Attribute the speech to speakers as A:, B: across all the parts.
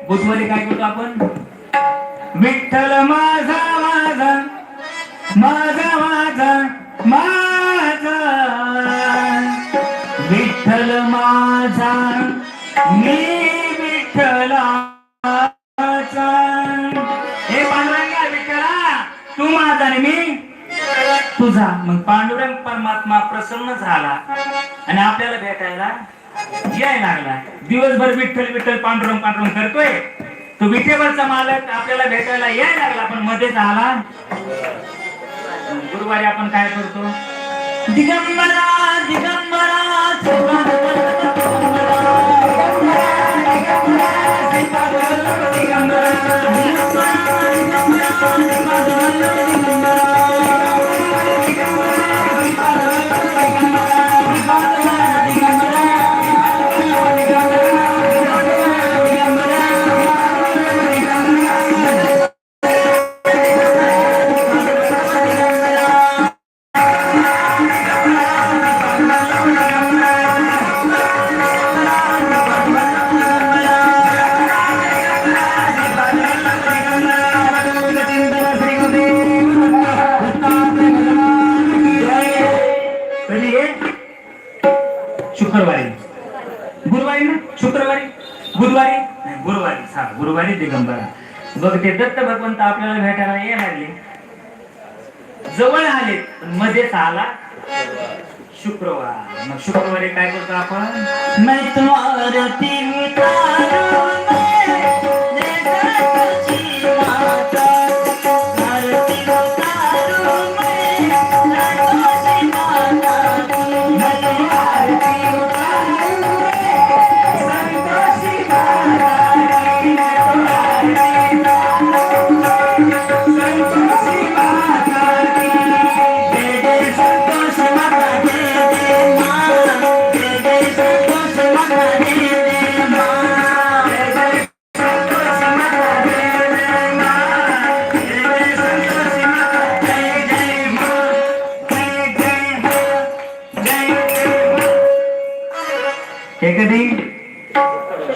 A: बुधवारी काय करतो आपण? विठ्ठल माझा माझा माझा माझा माझा विठ्ठल माझा मी विठ्ठलाचा. हे पांडुरंगा विठ्ठला तू माझा आणि मी तुझा. मग पांडुरंग परमात्मा प्रसन्न झाला आणि आपल्याला भेटायला यायला लागला. दिवसभर विठ्ठल विठ्ठल पांडुरंग पांडुरंग करतोय. तो विठेवरचा मालक आपल्याला भेटायला यायला लागला पण मध्येच आला. गुरुवारी आपण काय करतो? दिगंबरा दिगंबरा शुक्रवारी गुरुवारी ना शुक्रवारी बुधवारी गुरुवारी गुरुवारी दिगंबरा. बघ ते दत्त भगवंत आपल्याला भेटायला यायला लागले. जवळ आले मध्येच आला शुक्रवार. मग शुक्रवारी काय करतो आपण? नाही तुम्हाला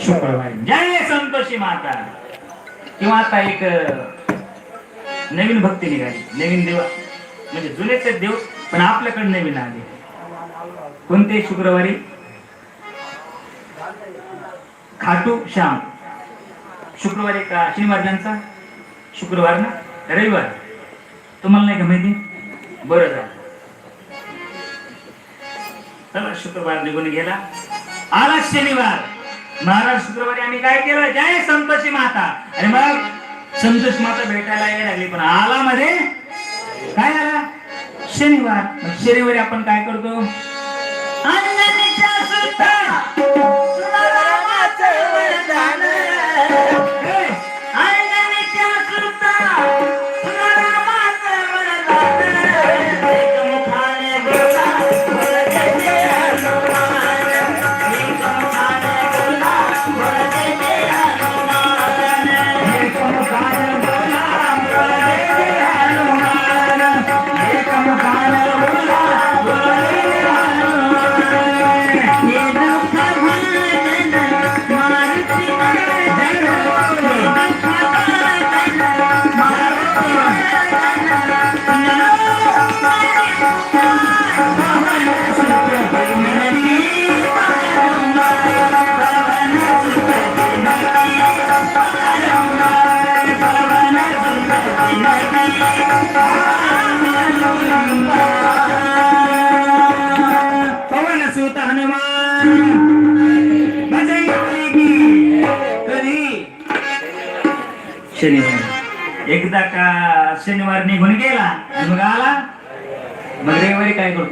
A: शुक्रवारी जय संतोषी माता. किंवा आता एक नवीन भक्ती निघाली. नवीन देव म्हणजे जुनेच देव पण आपल्याकडे नवीन आले. कोणते शुक्रवारी? खाटू श्याम. शुक्रवारी का शनिवार त्यांचा? शुक्रवार ना रविवार. तुम्हाला नाही का माहिती? बरं झालं. चला शुक्रवार निघून गेला. आला शनिवार. महाराज शुक्रवारी आम्ही काय केलं? जय संतोषी माता. आणि मग संतोषी माता भेटायला यायला लागली पण आला मध्ये काय आला? शनिवार. मग शनिवारी आपण काय करतो? शनिवार. एकदा का शनिवार निघून गेला मग आला. मग रविवारी काय करतो?